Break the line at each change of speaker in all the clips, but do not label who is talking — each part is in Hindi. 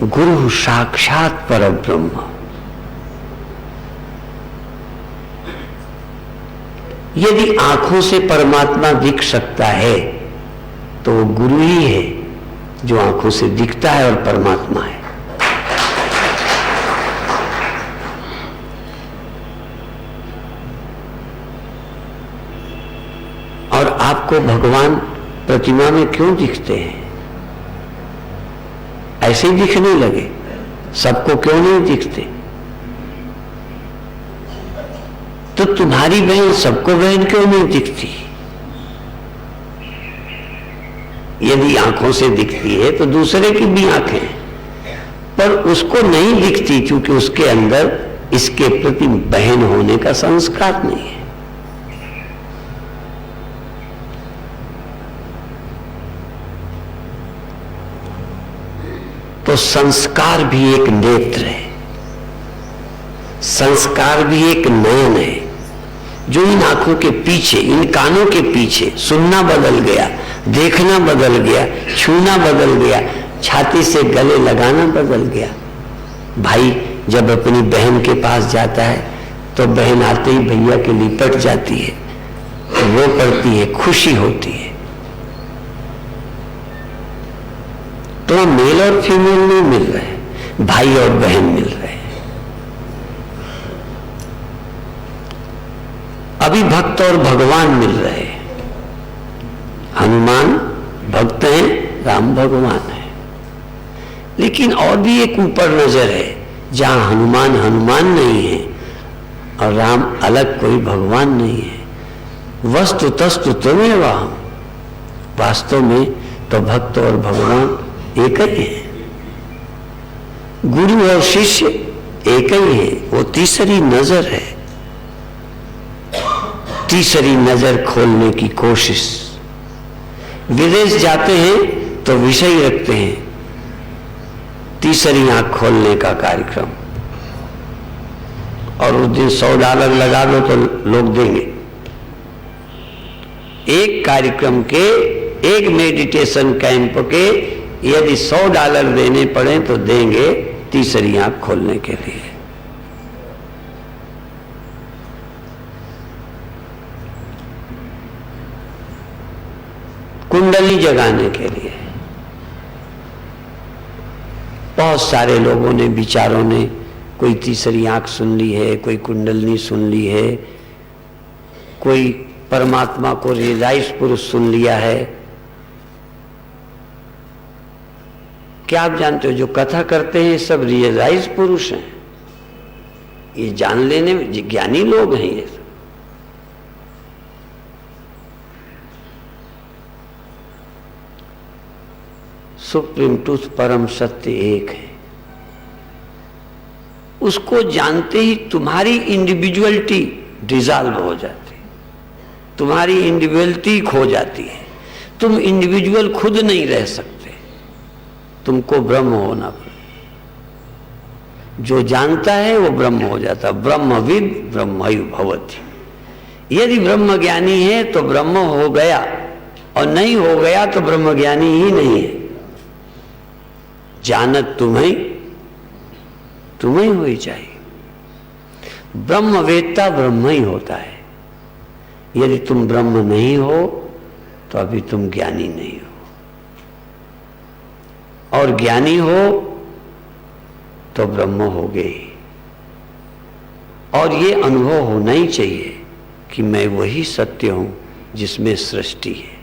गुरु साक्षात परब्रह्म। यदि आंखों से परमात्मा दिख सकता है तो वो गुरु ही है जो आंखों से दिखता है और परमात्मा है। और आपको भगवान प्रतिमा में क्यों दिखते हैं? ऐसे ही दिखने लगे, सबको क्यों नहीं दिखते? तो तुम्हारी बहन सबको बहन क्यों नहीं दिखती? यदि आंखों से दिखती है तो दूसरे की भी आंखें, पर उसको नहीं दिखती क्योंकि उसके अंदर इसके प्रति बहन होने का संस्कार नहीं है। तो संस्कार भी एक नेत्र है, संस्कार भी एक नयन है, जो इन आंखों के पीछे, इन कानों के पीछे सुनना बदल गया, देखना बदल गया, छूना बदल गया, छाती से गले लगाना बदल गया। भाई जब अपनी बहन के पास जाता है तो बहन आते ही भैया के लिपट जाती है, वो पड़ती है, खुशी होती है। तो मेल और फीमेल नहीं मिल रहे, भाई और बहन मिल रहे हैं। अभी भक्त और भगवान मिल रहे हैं। हनुमान भक्त हैं, राम भगवान है। लेकिन और भी एक ऊपर नजर है, जहां हनुमान हनुमान नहीं है और राम अलग कोई भगवान नहीं है। वस्तु तस्तु त्वमेव अहम्, वास्तव में तो भक्त और भगवान एक ही है, गुरु और शिष्य एक ही है। वो तीसरी नजर है, तीसरी नजर खोलने की कोशिश। विदेश जाते हैं तो विषय रखते हैं, तीसरी आंख खोलने का कार्यक्रम, और उस दिन $100 लगा दो तो लोग देंगे। एक कार्यक्रम के, एक मेडिटेशन कैंप के यदि $100 देने पड़े तो देंगे तीसरी आंख खोलने के लिए। कुंडली जगाने के लिए। बहुत सारे लोगों ने, विचारों ने, कोई तीसरी आंख सुन ली है, कोई कुंडलनी सुन ली है, कोई परमात्मा को रियलाइज पुरुष सुन लिया है। क्या आप जानते हो जो कथा करते हैं सब रियलाइज पुरुष हैं? ये जान लेने में ज्ञानी लोग हैं। ये सुप्रीम ट्रूथ, परम सत्य एक है। उसको जानते ही तुम्हारी इंडिविजुअलिटी डिसॉल्व हो जाती है, तुम्हारी इंडिविजुअलिटी खो जाती है। तुम इंडिविजुअल खुद नहीं रह सकते, तुमको ब्रह्म होना पड़े। जो जानता है वो ब्रह्म हो जाता। ब्रह्मविद ब्रह्मैव भवति। यदि ब्रह्म ज्ञानी है तो ब्रह्म हो गया, और नहीं हो गया तो ब्रह्म ज्ञानी ही नहीं है। जानत तुम्हें हो ही चाहिए। ब्रह्मवेत्ता ब्रह्म ही होता है। यदि तुम ब्रह्म नहीं हो तो अभी तुम ज्ञानी नहीं हो, और ज्ञानी हो तो ब्रह्म हो गए। और ये अनुभव होना ही चाहिए कि मैं वही सत्य हूं जिसमें सृष्टि है।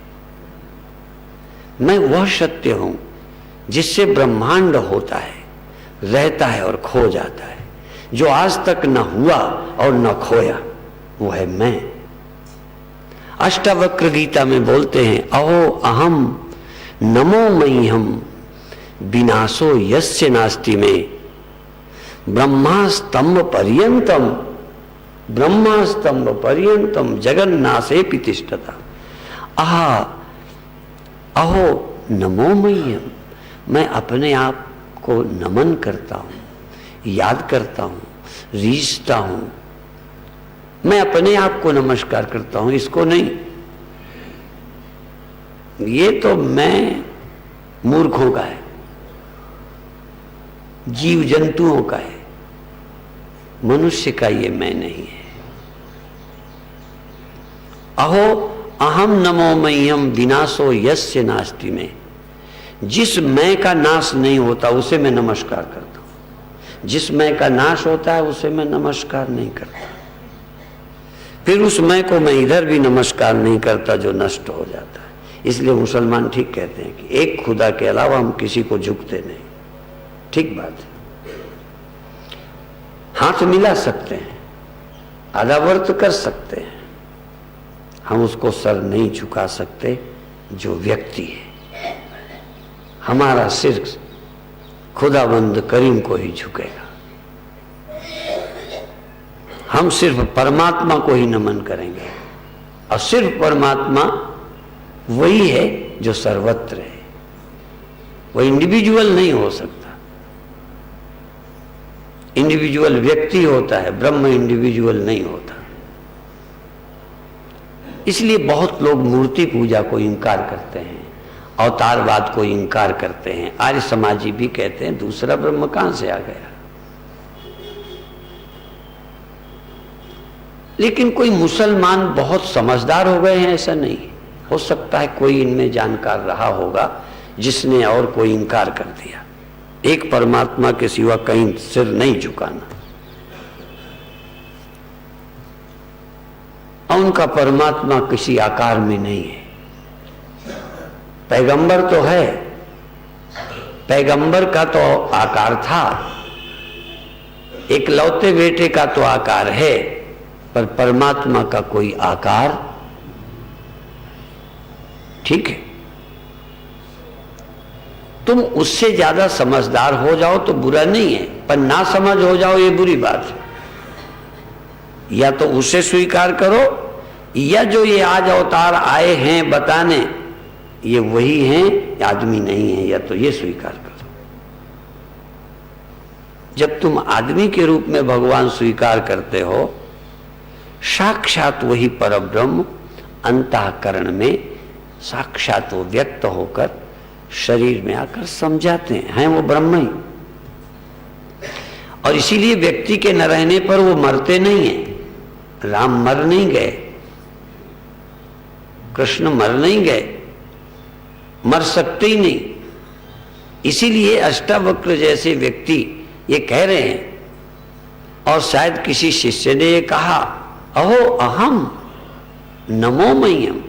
मैं वह सत्य हूं जिससे ब्रह्मांड होता है, रहता है और खो जाता है। जो आज तक न हुआ और न खोया वो है मैं। अष्टावक्र गीता में बोलते हैं, अहो अहम नमो मह्यम विनाशो यस्य नास्ति में ब्रह्मास्तंभ पर्यंतम जगन्नासे तिष्ठता। अहो नमो मह्यम, मैं अपने आप को नमन करता हूं, याद करता हूं, रीझता हूं। मैं अपने आप को नमस्कार करता हूं, इसको नहीं। ये तो मैं मूर्खों का है। जीव जंतुओं का है, मनुष्य का ये मैं नहीं है। अहो अहम नमो मह्यम विनाशो यस्य नास्ति में, जिस मैं का नाश नहीं होता उसे मैं नमस्कार करता हूं, जिस मैं का नाश होता है उसे मैं नमस्कार नहीं करता। फिर उस मैं को मैं इधर भी नमस्कार नहीं करता जो नष्ट हो जाता है। इसलिए मुसलमान ठीक कहते हैं कि एक खुदा के अलावा हम किसी को झुकते नहीं। ठीक बात है, हाथ मिला सकते हैं, आदावर्त कर सकते हैं, हम उसको सर नहीं झुका सकते जो व्यक्ति है। हमारा सिर खुदाबंद करीम को ही झुकेगा। हम सिर्फ परमात्मा को ही नमन करेंगे, और सिर्फ परमात्मा वही है जो सर्वत्र है। वो इंडिविजुअल नहीं हो सकता। इंडिविजुअल व्यक्ति होता है, ब्रह्म इंडिविजुअल नहीं होता। इसलिए बहुत लोग मूर्ति पूजा को इनकार करते हैं, अवतारवाद को इनकार करते हैं। आर्य समाजी भी कहते हैं दूसरा ब्रह्म कहां से आ गया। लेकिन कोई मुसलमान बहुत समझदार हो गए हैं ऐसा नहीं। हो सकता है कोई इनमें जानकार रहा होगा जिसने और कोई इनकार कर दिया। एक परमात्मा के सिवा कहीं सिर नहीं झुकाना, और उनका परमात्मा किसी आकार में नहीं है। पैगंबर तो है, पैगंबर का तो आकार था, एक लौते बेटे का तो आकार है, पर परमात्मा का कोई आकार। ठीक है, तुम उससे ज्यादा समझदार हो जाओ तो बुरा नहीं है, पर ना समझ हो जाओ ये बुरी बात है। या तो उसे स्वीकार करो, या जो ये आज अवतार आए हैं बताने ये वही हैं, आदमी नहीं है, या तो ये स्वीकार करो। जब तुम आदमी के रूप में भगवान स्वीकार करते हो, साक्षात वही परब्रह्म अंतःकरण में साक्षात वो व्यक्त होकर शरीर में आकर समझाते हैं वो ब्रह्म ही। और इसीलिए व्यक्ति के न रहने पर वो मरते नहीं है। राम मर नहीं गए, कृष्ण मर नहीं गए, मर सकते ही नहीं। इसीलिए अष्टावक्र जैसे व्यक्ति ये कह रहे हैं, और शायद किसी शिष्य ने ये कहा अहो अहम नमो मह्यम।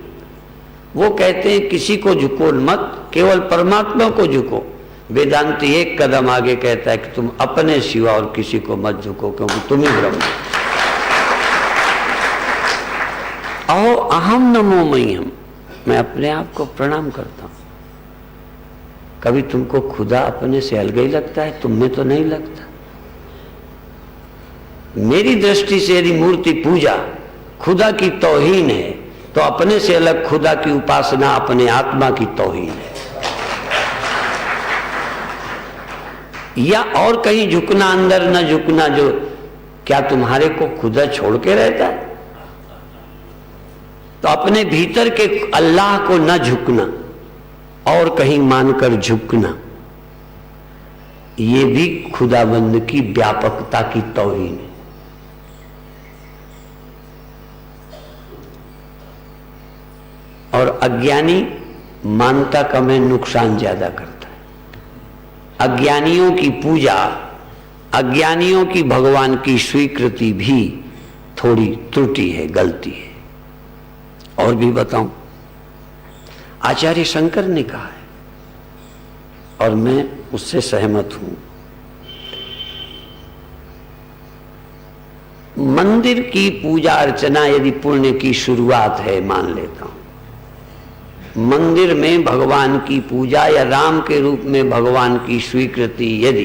वो कहते हैं किसी को झुको मत, केवल परमात्मा को झुको। वेदांती एक कदम आगे कहता है कि तुम अपने सिवा और किसी को मत झुको, क्योंकि तुम ही ब्रह्म। अहो अहम नमो मह्यम, मैं अपने आप को प्रणाम करता हूं। कभी तुमको खुदा अपने से अलग ही लगता है? तुम में तो नहीं लगता। मेरी दृष्टि से यदि मूर्ति पूजा खुदा की तौहीन है, तो अपने से अलग खुदा की उपासना अपने आत्मा की तौहीन है। या और कहीं झुकना, अंदर न झुकना, जो क्या तुम्हारे को खुदा छोड़ के रहता है? तो अपने भीतर के अल्लाह को न झुकना और कहीं मानकर झुकना, ये भी खुदाबंद की व्यापकता की तौहीन है। और अज्ञानी मानता कम है, नुकसान ज्यादा करता है। अज्ञानियों की पूजा, अज्ञानियों की भगवान की स्वीकृति भी थोड़ी त्रुटि है, गलती है। और भी बताऊं, आचार्य शंकर ने कहा है और मैं उससे सहमत हूं, मंदिर की पूजा अर्चना यदि पुण्य की शुरुआत है, मान लेता हूं, मंदिर में भगवान की पूजा या राम के रूप में भगवान की स्वीकृति यदि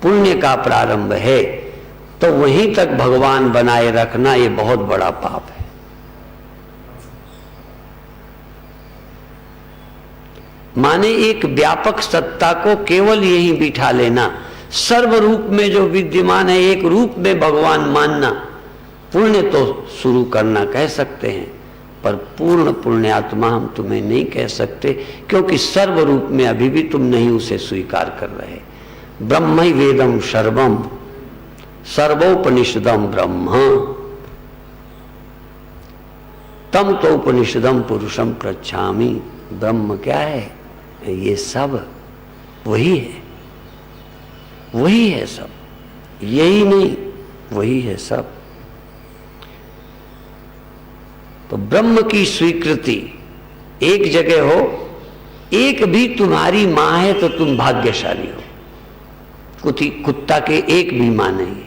पुण्य का प्रारंभ है, तो वहीं तक भगवान बनाए रखना ये बहुत बड़ा पाप है। माने एक व्यापक सत्ता को केवल यही बिठा लेना, सर्व रूप में जो विद्यमान है एक रूप में भगवान मानना, पुण्य तो शुरू करना कह सकते हैं, पर पूर्ण पुण्यात्मा हम तुम्हें नहीं कह सकते, क्योंकि सर्व रूप में अभी भी तुम नहीं उसे स्वीकार कर रहे। ब्रह्मै वेदम सर्वम सर्वोपनिषदम ब्रह्म तम तो उपनिषदम पुरुषम पृच्छामि। ब्रह्म क्या है? ये सब वही है, वही है सब, यही नहीं वही है सब। तो ब्रह्म की स्वीकृति एक जगह हो, एक भी तुम्हारी मां है तो तुम भाग्यशाली हो। कुत्ता के एक भी मां नहीं है,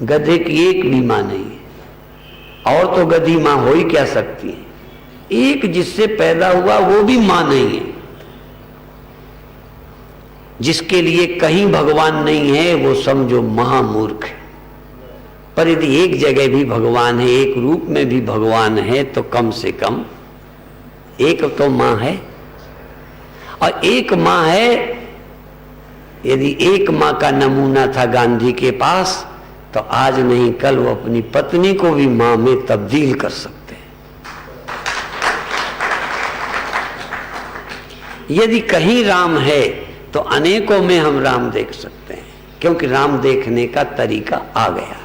गधे की एक भी मां नहीं है, और तो गधी मां हो ही क्या सकती है। एक जिससे पैदा हुआ वो भी मां नहीं है। जिसके लिए कहीं भगवान नहीं है वो समझो महामूर्ख है। पर यदि एक जगह भी भगवान है, एक रूप में भी भगवान है, तो कम से कम एक तो मां है। और एक मां है, यदि एक मां का नमूना था गांधी के पास, तो आज नहीं कल वो अपनी पत्नी को भी मां में तब्दील कर सकते हैं। यदि कहीं राम है तो अनेकों में हम राम देख सकते हैं, क्योंकि राम देखने का तरीका आ गया।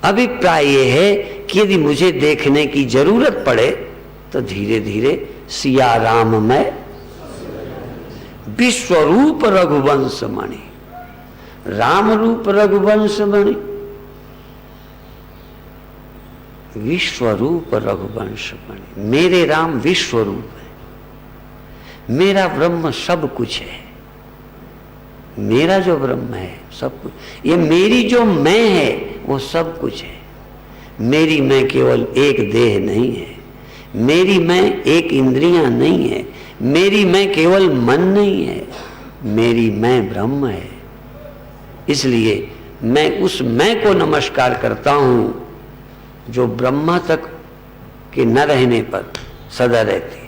अभिप्राय यह है कि यदि मुझे देखने की जरूरत पड़े तो धीरे धीरे सिया राम में विश्वरूप रघुवंश मणि, राम रूप रघुवंश मणि, विश्वरूप रघुवंश मणि। मेरे राम विश्वरूप है, मेरा ब्रह्म सब कुछ है। मेरा जो ब्रह्म है सब कुछ, ये मेरी जो मैं है वो सब कुछ है। मेरी मैं केवल एक देह नहीं है, मेरी मैं एक इंद्रियां नहीं है, मेरी मैं केवल मन नहीं है, मेरी मैं ब्रह्म है। इसलिए मैं उस मैं को नमस्कार करता हूं जो ब्रह्मा तक के न रहने पर सदा रहती।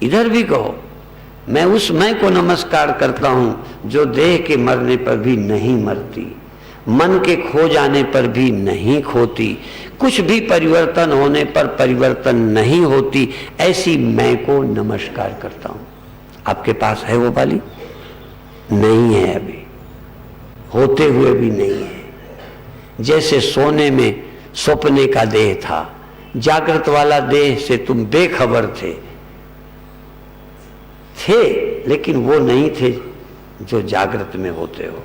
इधर भी कहो, मैं उस मैं को नमस्कार करता हूं जो देह के मरने पर भी नहीं मरती, मन के खो जाने पर भी नहीं खोती, कुछ भी परिवर्तन होने पर परिवर्तन नहीं होती। ऐसी मैं को नमस्कार करता हूं। आपके पास है वो वाली? नहीं है, अभी होते हुए भी नहीं है। जैसे सोने में सपने का देह था, जागृत वाला देह से तुम बेखबर थे लेकिन वो नहीं थे जो जागृत में होते हो,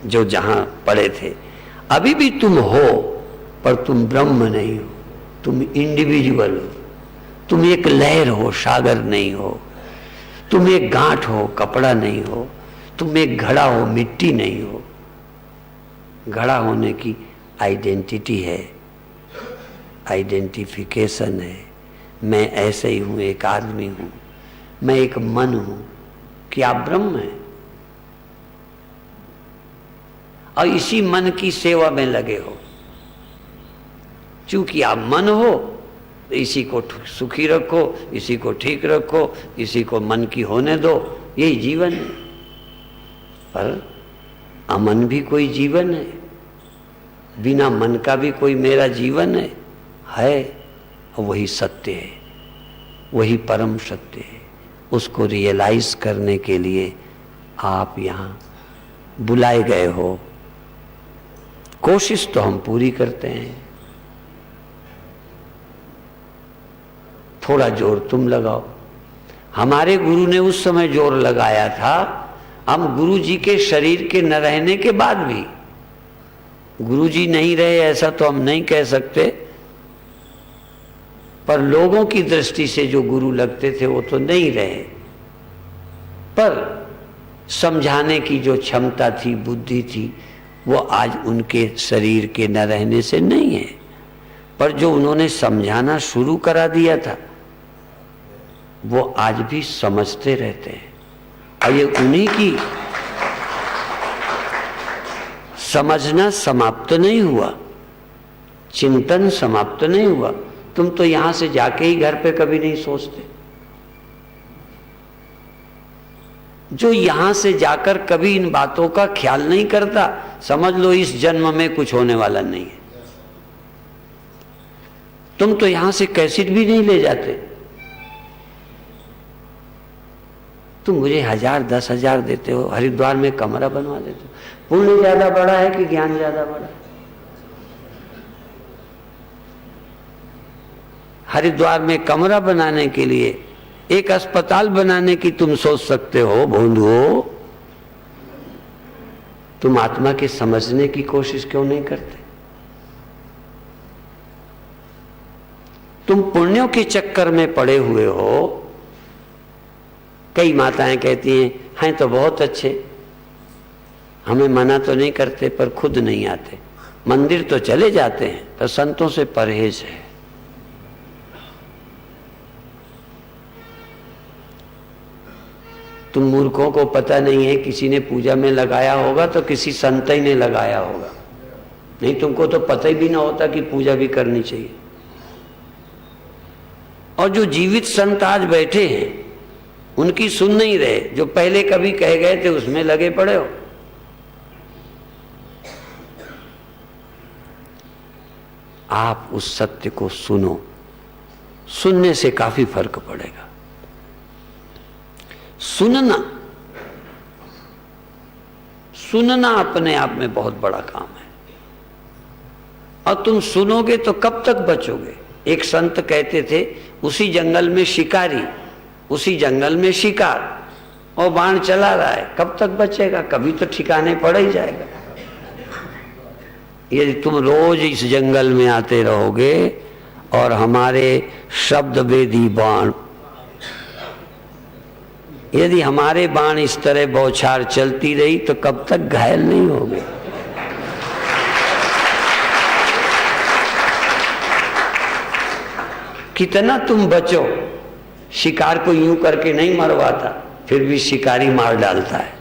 जो जहां पड़े थे। अभी भी तुम हो, पर तुम ब्रह्म नहीं हो, तुम इंडिविजुअल हो, तुम एक लहर हो, सागर नहीं हो, तुम एक गांठ हो, कपड़ा नहीं हो, तुम एक घड़ा हो, मिट्टी नहीं हो। घड़ा होने की आइडेंटिटी है, आइडेंटिफिकेशन है। मैं ऐसे ही हूं, एक आदमी हूं, मैं एक मन हूं। क्या ब्रह्म है? और इसी मन की सेवा में लगे हो। चूंकि आप मन हो, इसी को सुखी रखो, इसी को ठीक रखो, इसी को मन की होने दो, यही जीवन है। पर अमन भी कोई जीवन है, बिना मन का भी कोई मेरा जीवन है। और वही सत्य है, वही परम सत्य है। उसको रियलाइज करने के लिए आप यहाँ बुलाए गए हो। कोशिश तो हम पूरी करते हैं, थोड़ा जोर तुम लगाओ। हमारे गुरु ने उस समय जोर लगाया था, हम गुरु जी के शरीर के न रहने के बाद भी। गुरु जी नहीं रहे ऐसा तो हम नहीं कह सकते, पर लोगों की दृष्टि से जो गुरु लगते थे वो तो नहीं रहे। पर समझाने की जो क्षमता थी, बुद्धि थी, वो आज उनके शरीर के न रहने से नहीं है। पर जो उन्होंने समझाना शुरू करा दिया था वो आज भी समझते रहते हैं। और ये उन्हीं की समझना समाप्त नहीं हुआ, चिंतन समाप्त नहीं हुआ। तुम तो यहां से जाके ही घर पे कभी नहीं सोचते। जो यहां से जाकर कभी इन बातों का ख्याल नहीं करता, समझ लो इस जन्म में कुछ होने वाला नहीं है। तुम तो यहां से कैसेट भी नहीं ले जाते, तुम मुझे 1000 10,000 देते हो, हरिद्वार में कमरा बनवा देते हो। पुण्य ज्यादा बड़ा है कि ज्ञान ज्यादा बड़ा है? हरिद्वार में कमरा बनाने के लिए, एक अस्पताल बनाने की तुम सोच सकते हो भोंदुओ, तुम आत्मा के समझने की कोशिश क्यों नहीं करते? तुम पुण्यों के चक्कर में पड़े हुए हो। कई माताएं कहती हैं तो बहुत अच्छे, हमें मना तो नहीं करते पर खुद नहीं आते, मंदिर तो चले जाते हैं पर संतों से परहेज है। तुम मूर्खों को पता नहीं है, किसी ने पूजा में लगाया होगा तो किसी संत ही ने लगाया होगा, नहीं तुमको तो पता ही भी ना होता कि पूजा भी करनी चाहिए। और जो जीवित संत आज बैठे हैं उनकी सुन नहीं रहे, जो पहले कभी कह गए थे उसमें लगे पड़े हो। आप उस सत्य को सुनो, सुनने से काफी फर्क पड़ेगा। सुनना अपने आप में बहुत बड़ा काम है। और तुम सुनोगे तो कब तक बचोगे? एक संत कहते थे, उसी जंगल में शिकारी, उसी जंगल में शिकार, और बाण चला रहा है, कब तक बचेगा? कभी तो ठिकाने पड़ ही जाएगा। यदि तुम रोज इस जंगल में आते रहोगे और हमारे शब्द वेदी बाण, यदि हमारे बाण इस तरह बौछार चलती रही तो कब तक घायल नहीं होगे? कितना तुम बचो, शिकार को यूं करके नहीं मरवाता, फिर भी शिकारी मार डालता है।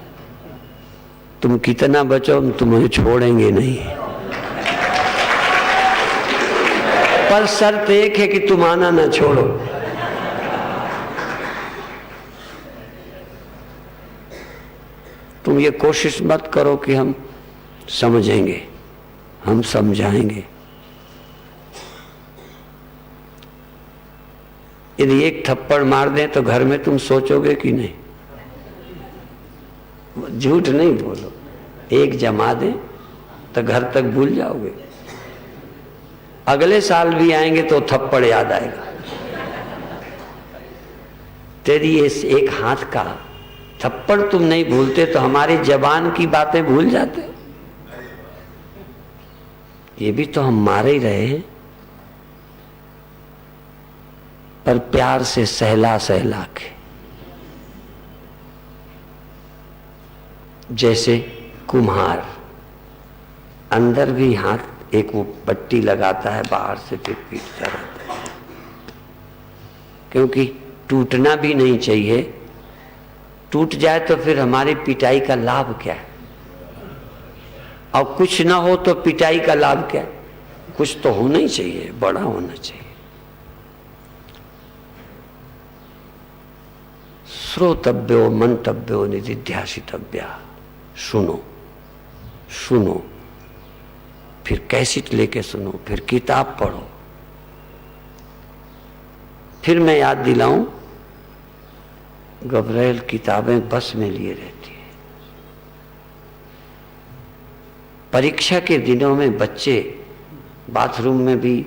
तुम कितना बचो, हम तुम्हें छोड़ेंगे नहीं, पर शर्त एक है कि तुम आना ना छोड़ो। तुम ये कोशिश मत करो कि हम समझेंगे, हम समझाएंगे। यदि एक थप्पड़ मार दें तो घर में तुम सोचोगे कि नहीं? झूठ नहीं बोलो, एक जमा दें तो घर तक भूल जाओगे, अगले साल भी आएंगे तो थप्पड़ याद आएगा। तेरी इस एक हाथ का थप्पड़ तुम नहीं भूलते तो हमारी जबान की बातें भूल जाते? ये भी तो हम मारे ही रहे हैं, पर प्यार से सहला सहला के। जैसे कुम्हार अंदर भी हाथ एक वो पट्टी लगाता है, बाहर से फिर पीटता रहता है, क्योंकि टूटना भी नहीं चाहिए। टूट जाए तो फिर हमारी पिटाई का लाभ क्या है? और कुछ ना हो तो पिटाई का लाभ क्या है? कुछ तो होना ही चाहिए, बड़ा होना चाहिए। श्रोतव्यो मंतव्यो निधिध्यासितव्या। सुनो सुनो, फिर कैसेट लेके सुनो, फिर किताब पढ़ो। फिर मैं याद दिलाऊं, गब्राएल किताबें बस में लिए रहती है। परीक्षा के दिनों में बच्चे बाथरूम में भी,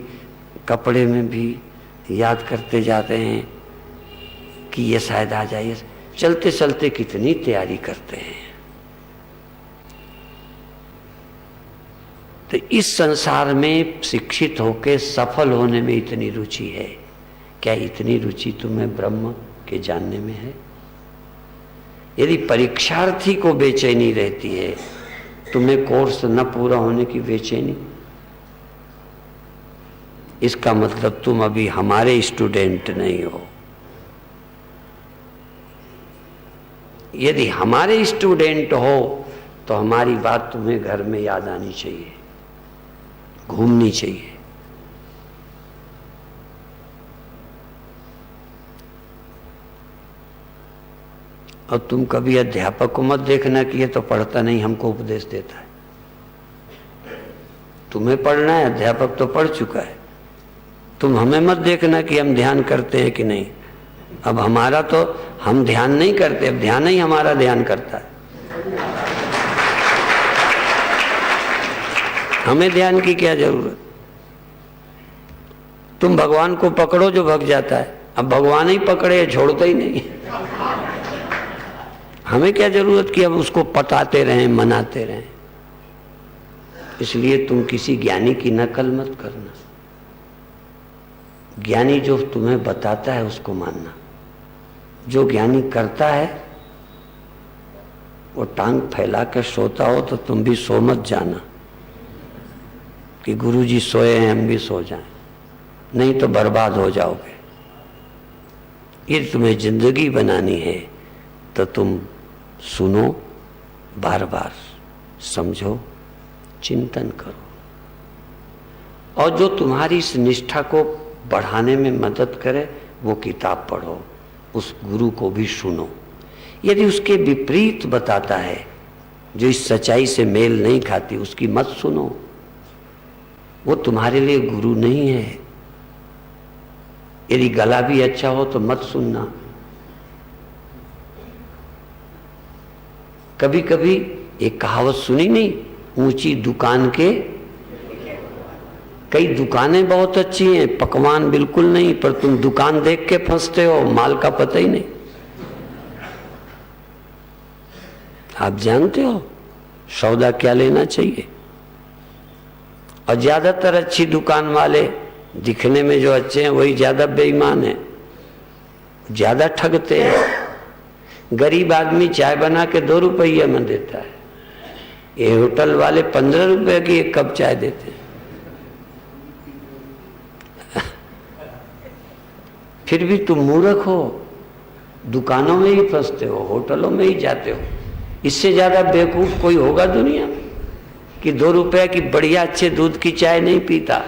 कपड़े में भी याद करते जाते हैं कि ये शायद आ जाए। चलते चलते कितनी तैयारी करते हैं। तो इस संसार में शिक्षित होकर सफल होने में इतनी रुचि है, क्या इतनी रुचि तुम्हें ब्रह्म के जानने में है? यदि परीक्षार्थी को बेचैनी रहती है, तुम्हें कोर्स न पूरा होने की बेचैनी, इसका मतलब तुम अभी हमारे स्टूडेंट नहीं हो। यदि हमारे स्टूडेंट हो तो हमारी बात तुम्हें घर में याद आनी चाहिए, घूमनी चाहिए। और तुम कभी अध्यापक को मत देखना कि ये तो पढ़ता नहीं, हमको उपदेश देता है। तुम्हें पढ़ना है, अध्यापक तो पढ़ चुका है। तुम हमें मत देखना कि हम ध्यान करते हैं कि नहीं। अब हमारा तो हम ध्यान नहीं करते, अब ध्यान ही हमारा ध्यान करता है। हमें ध्यान की क्या जरूरत? तुम भगवान को पकड़ो जो भग जाता है, अब भगवान ही पकड़े छोड़ता ही नहीं। हमें क्या जरूरत कि अब उसको पटाते रहें, मनाते रहें। इसलिए तुम किसी ज्ञानी की नकल मत करना। ज्ञानी जो तुम्हें बताता है उसको मानना। जो ज्ञानी करता है वो टांग फैला कर सोता हो तो तुम भी सो मत जाना कि गुरुजी सोए हैं हम भी सो जाएं, नहीं तो बर्बाद हो जाओगे। ये तुम्हें जिंदगी बनानी है तो तुम सुनो, बार बार समझो, चिंतन करो, और जो तुम्हारी इस निष्ठा को बढ़ाने में मदद करे वो किताब पढ़ो, उस गुरु को भी सुनो। यदि उसके विपरीत बताता है, जो इस सच्चाई से मेल नहीं खाती, उसकी मत सुनो। वो तुम्हारे लिए गुरु नहीं है। यदि गला भी अच्छा हो तो मत सुनना। कभी कभी एक कहावत सुनी नहीं, ऊंची दुकान के, कई दुकानें बहुत अच्छी हैं, पकवान बिल्कुल नहीं, पर तुम दुकान देख के फंसते हो, माल का पता ही नहीं। आप जानते हो सौदा क्या लेना चाहिए। और ज्यादातर अच्छी दुकान वाले दिखने में जो अच्छे हैं वही ज्यादा बेईमान है, ज्यादा ठगते हैं। गरीब आदमी चाय बना के 2 रुपये में देता है, ये होटल वाले 15 रुपए की एक कप चाय देते हैं। फिर भी तुम मूर्ख हो, दुकानों में ही फंसते हो, होटलों में ही जाते हो। इससे ज्यादा बेवकूफ कोई होगा दुनिया में कि 2 रुपए की बढ़िया अच्छे दूध की चाय नहीं पीता,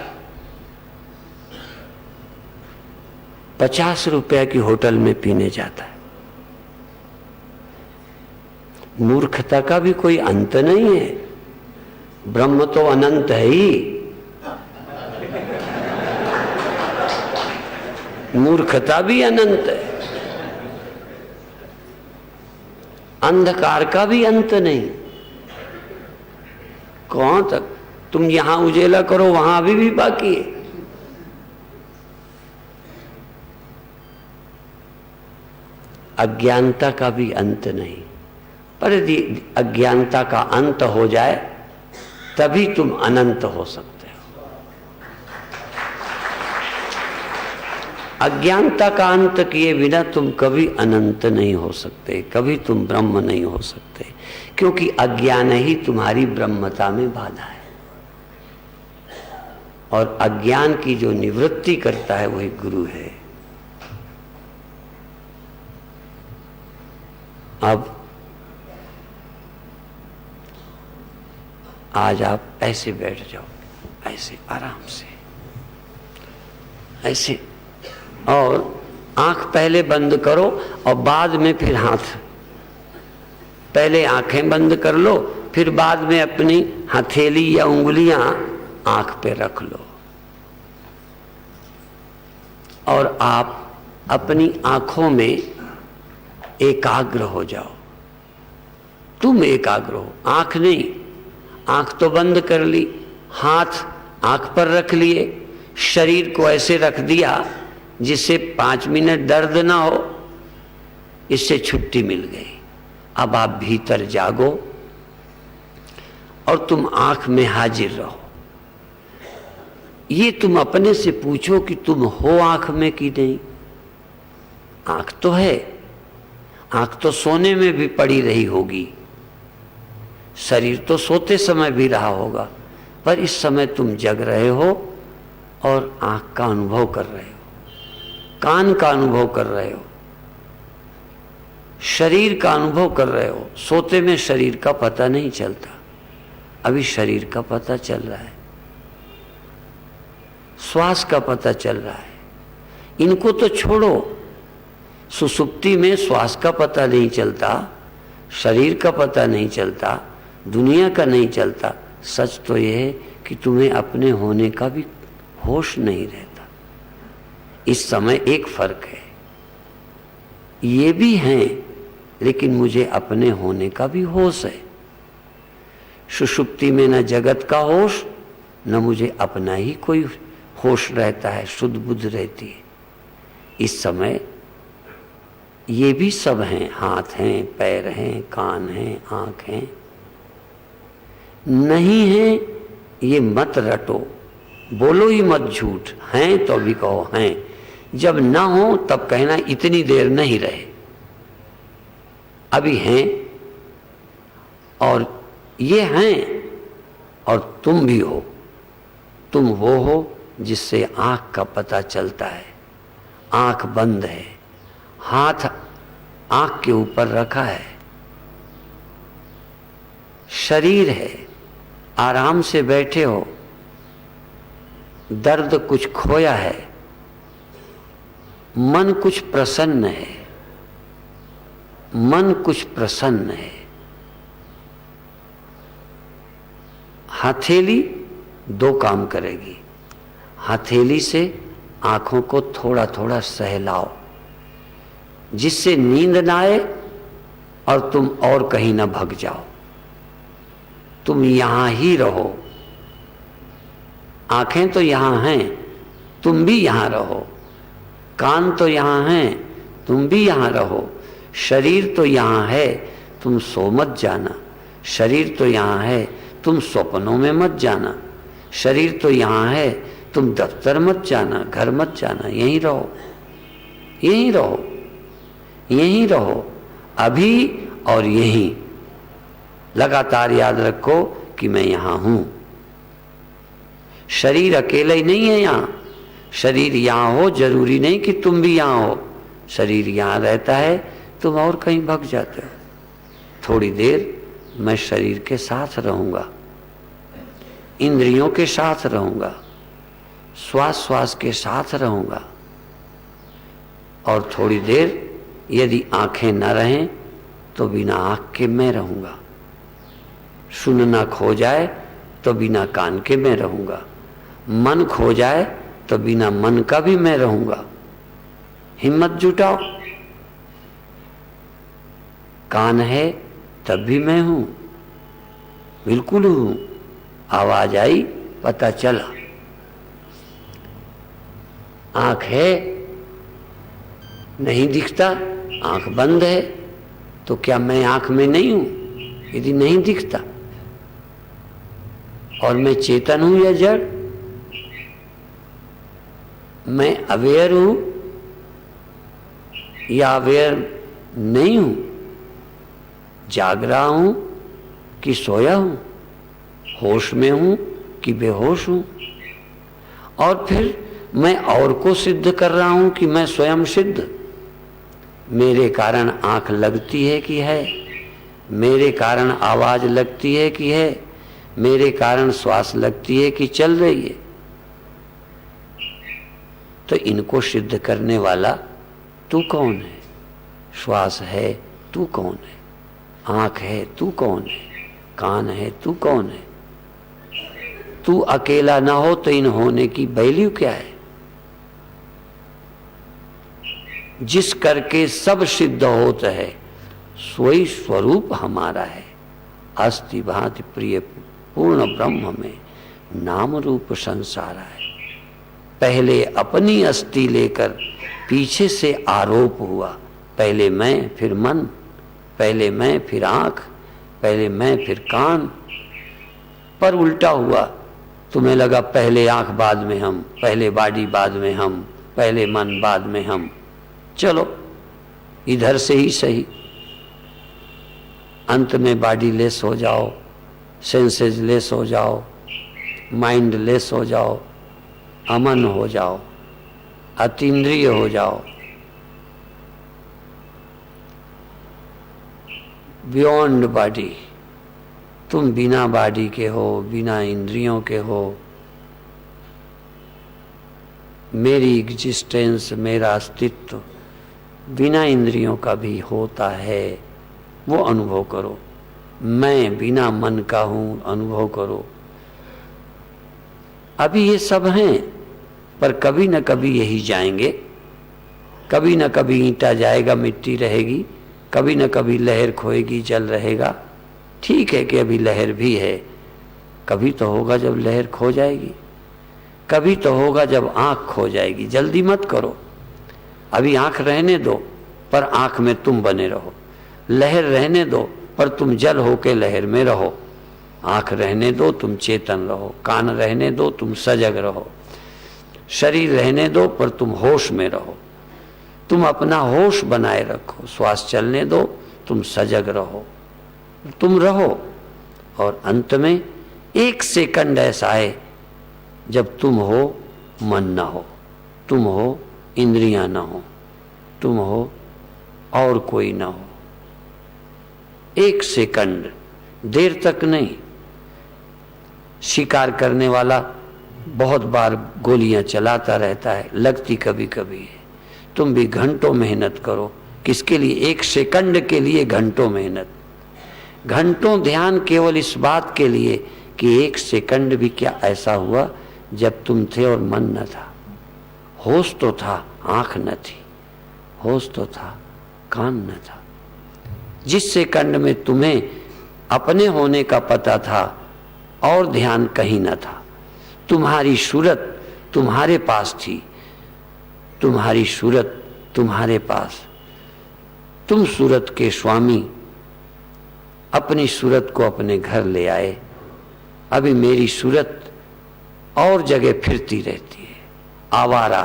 50 रुपए की होटल में पीने जाता है। मूर्खता का भी कोई अंत नहीं है। ब्रह्म तो अनंत है ही, मूर्खता भी अनंत है। अंधकार का भी अंत नहीं। कौन तक तुम यहां उजेला करो, वहां अभी भी बाकी है। अज्ञानता का भी अंत नहीं, पर यदि अज्ञानता का अंत हो जाए तभी तुम अनंत हो सकते हो। अज्ञानता का अंत किए बिना तुम कभी अनंत नहीं हो सकते, कभी तुम ब्रह्म नहीं हो सकते, क्योंकि अज्ञान ही तुम्हारी ब्रह्मता में बाधा है। और अज्ञान की जो निवृत्ति करता है वही गुरु है। अब आज आप ऐसे बैठ जाओ, ऐसे आराम से, ऐसे, और आंख पहले बंद करो और बाद में फिर हाथ। पहले आंखें बंद कर लो, फिर बाद में अपनी हथेली या उंगलियां आंख पे रख लो, और आप अपनी आंखों में एकाग्र हो जाओ। तुम एकाग्र हो, आंख नहीं। आंख तो बंद कर ली, हाथ आंख पर रख लिए, शरीर को ऐसे रख दिया जिससे 5 मिनट दर्द ना हो, इससे छुट्टी मिल गई। अब आप भीतर जागो और तुम आंख में हाजिर रहो। ये तुम अपने से पूछो कि तुम हो आंख में कि नहीं। आंख तो है, आंख तो सोने में भी पड़ी रही होगी, शरीर तो सोते समय भी रहा होगा, पर इस समय तुम जग रहे हो और आंख का अनुभव कर रहे हो, कान का अनुभव कर रहे हो, शरीर का अनुभव कर रहे हो। सोते में शरीर का पता नहीं चलता, अभी शरीर का पता चल रहा है, श्वास का पता चल रहा है। इनको तो छोड़ो, सुसुप्ति में श्वास का पता नहीं चलता, शरीर का पता नहीं चलता, दुनिया का नहीं चलता। सच तो यह है कि तुम्हें अपने होने का भी होश नहीं रहता। इस समय एक फर्क है, ये भी हैं, लेकिन मुझे अपने होने का भी होश है। सुषुप्ति में न जगत का होश, न मुझे अपना ही कोई होश रहता है, शुद्ध बुद्ध रहती है। इस समय ये भी सब हैं, हाथ हैं, पैर हैं, कान हैं, आँख हैं। नहीं है ये मत रटो, बोलो ही मत झूठ। हैं तो भी कहो हैं, जब ना हो तब कहना इतनी देर नहीं रहे। अभी हैं और ये हैं और तुम भी हो। तुम वो हो जिससे आँख का पता चलता है। आँख बंद है, हाथ आँख के ऊपर रखा है, शरीर है, आराम से बैठे हो, दर्द कुछ खोया है, मन कुछ प्रसन्न है, मन कुछ प्रसन्न है। हथेली दो काम करेगी। हथेली से आंखों को थोड़ा थोड़ा सहलाओ, जिससे नींद ना आए और तुम और कहीं ना भग जाओ। तुम यहां ही रहो। आंखें तो यहां हैं, तुम भी यहां रहो। कान तो यहां हैं, तुम भी यहां रहो। शरीर तो यहां है, तुम सो मत जाना। शरीर तो यहां है, तुम स्वप्नों में मत जाना। शरीर तो यहां है, तुम दफ्तर मत जाना, घर मत जाना। यहीं रहो, यहीं रहो, यहीं रहो, अभी और यहीं। लगातार याद रखो कि मैं यहां हूं। शरीर अकेला ही नहीं है यहां। शरीर यहां हो जरूरी नहीं कि तुम भी यहां हो। शरीर यहां रहता है, तुम और कहीं भग जाते हो। थोड़ी देर मैं शरीर के साथ रहूंगा, इंद्रियों के साथ रहूंगा, श्वास श्वास के साथ रहूंगा। और थोड़ी देर यदि आंखें न रहें तो बिना आंख के मैं रहूंगा। सुनना खो जाए तो बिना कान के मैं रहूंगा। मन खो जाए तो बिना मन का भी मैं रहूंगा। हिम्मत जुटाओ। कान है तब भी मैं हूं, बिल्कुल हूं। आवाज आई, पता चला। आंख है, नहीं दिखता, आंख बंद है, तो क्या मैं आंख में नहीं हूं? यदि नहीं दिखता और मैं चेतन हूं या जड़? मैं अवेयर हूं या अवेयर नहीं हूं? जाग रहा हूं कि सोया हूं? होश में हूं कि बेहोश हूं? और फिर मैं और को सिद्ध कर रहा हूं कि मैं स्वयं सिद्ध। मेरे कारण आंख लगती है कि है? मेरे कारण आवाज लगती है कि है? मेरे कारण श्वास लगती है कि चल रही है? तो इनको सिद्ध करने वाला तू कौन है? श्वास है, तू कौन है? आंख है, तू कौन है? कान है, तू कौन है? तू अकेला ना हो तो इन होने की वैल्यू क्या है? जिस करके सब सिद्ध होता है, सोई स्वरूप हमारा है। अस्ति भांति प्रिय पूर्ण ब्रह्म में नाम रूप संसार है। पहले अपनी अस्थि लेकर पीछे से आरोप हुआ। पहले मैं फिर मन, पहले मैं फिर आंख, पहले मैं फिर कान। पर उल्टा हुआ, तुम्हें लगा पहले आंख बाद में हम, पहले बॉडी बाद में हम, पहले मन बाद में हम। चलो इधर से ही सही। अंत में बॉडी लेस हो जाओ, सेंसेस लेस हो जाओ, माइंड लेस हो जाओ, अमन हो जाओ, अतीन्द्रिय हो जाओ, बियॉन्ड बॉडी। तुम बिना बॉडी के हो, बिना इंद्रियों के हो। मेरी एग्जिस्टेंस, मेरा अस्तित्व बिना इंद्रियों का भी होता है, वो अनुभव करो। मैं बिना मन का हूं, अनुभव करो। अभी ये सब हैं, पर कभी न कभी यही जाएंगे, कभी न कभी ईंटा जाएगा, मिट्टी रहेगी, कभी न कभी लहर खोएगी, जल रहेगा। ठीक है कि अभी लहर भी है, कभी तो होगा जब लहर खो जाएगी, कभी तो होगा जब आंख खो जाएगी। जल्दी मत करो, अभी आंख रहने दो पर आंख में तुम बने रहो, लहर रहने दो पर तुम जल होके लहर में रहो, आंख रहने दो तुम चेतन रहो, कान रहने दो तुम सजग रहो, शरीर रहने दो पर तुम होश में रहो, तुम अपना होश बनाए रखो, श्वास चलने दो तुम सजग रहो, तुम रहो। और अंत में 1 सेकंड ऐसा आए जब तुम हो मन ना हो, तुम हो इंद्रियां ना हो, तुम हो और कोई ना हो। 1 सेकंड, देर तक नहीं। शिकार करने वाला बहुत बार गोलियां चलाता रहता है, लगती कभी कभी है। तुम भी घंटों मेहनत करो, किसके लिए? 1 सेकंड के लिए घंटों मेहनत, घंटों ध्यान केवल इस बात के लिए कि 1 सेकंड भी क्या ऐसा हुआ जब तुम थे और मन न था, होश तो था, आंख न थी, होश तो था, कान न था। जिस सेकंड में तुम्हें अपने होने का पता था और ध्यान कहीं न था, तुम्हारी सूरत तुम्हारे पास थी, तुम्हारी सूरत तुम्हारे पास, तुम सूरत के स्वामी अपनी सूरत को अपने घर ले आए। अभी मेरी सूरत और जगह फिरती रहती है, आवारा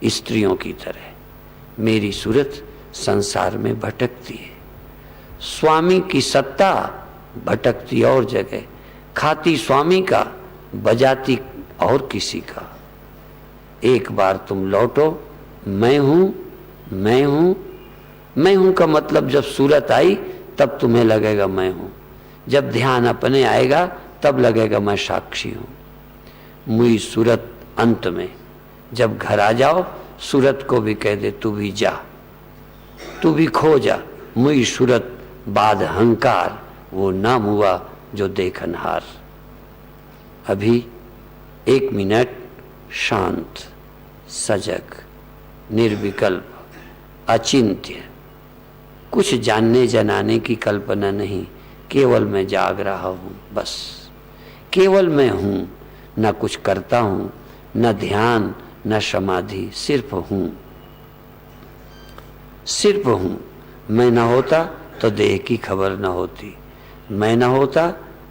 स्त्रियों की तरह मेरी सूरत संसार में भटकती है। स्वामी की सत्ता भटकती और जगह, खाती स्वामी का, बजाती और किसी का। एक बार तुम लौटो, मैं हूं, मैं हूं, मैं हूं का मतलब जब सूरत आई तब तुम्हें लगेगा मैं हूं, जब ध्यान अपने आएगा तब लगेगा मैं साक्षी हूं। मुई सूरत अंत में जब घर आ जाओ, सूरत को भी कह दे तू भी जा, तू भी खो जा। मुई सूरत बाद हंकार, वो नाम हुआ जो देखनहार। अभी 1 मिनट शांत, सजग, निर्विकल्प, अचिंत्य, कुछ जानने जनाने की कल्पना नहीं, केवल मैं जाग रहा हूं, बस केवल मैं हूं, न कुछ करता हूं, न ध्यान न समाधि, सिर्फ हूं, सिर्फ हूं। मैं न होता तो देह की खबर न होती, मैं न होता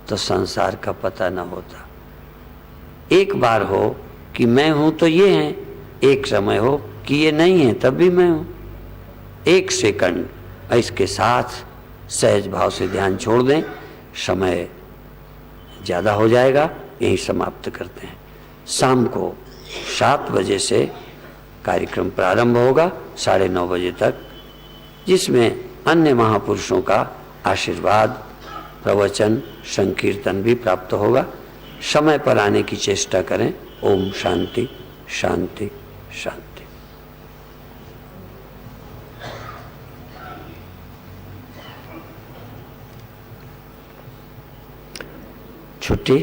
तो संसार का पता न होता। एक बार हो कि मैं हूं तो ये है, एक समय हो कि ये नहीं है तब भी मैं हूं। 1 सेकंड इसके साथ सहज भाव से ध्यान छोड़ दें, समय ज़्यादा हो जाएगा, यही समाप्त करते हैं। शाम को 7 बजे से कार्यक्रम प्रारंभ होगा 9:30 बजे तक, जिसमें अन्य महापुरुषों का आशीर्वाद, प्रवचन, संकीर्तन भी प्राप्त होगा। समय पर आने की चेष्टा करें। ओम शांति शांति शांति। छुट्टी।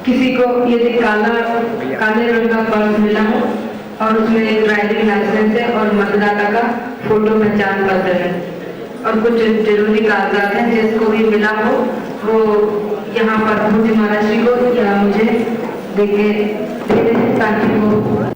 किसी को यदि काले रंग का पर्स मिला हो और उसमें ड्राइविंग लाइसेंस है और मतदाता का फोटो पहचान पत्र है और कुछ जरूरी कागजात हैं, जिसको भी मिला हो वो यहाँ पर मुझे महाराज जी को या मुझे दे दें ताकि वो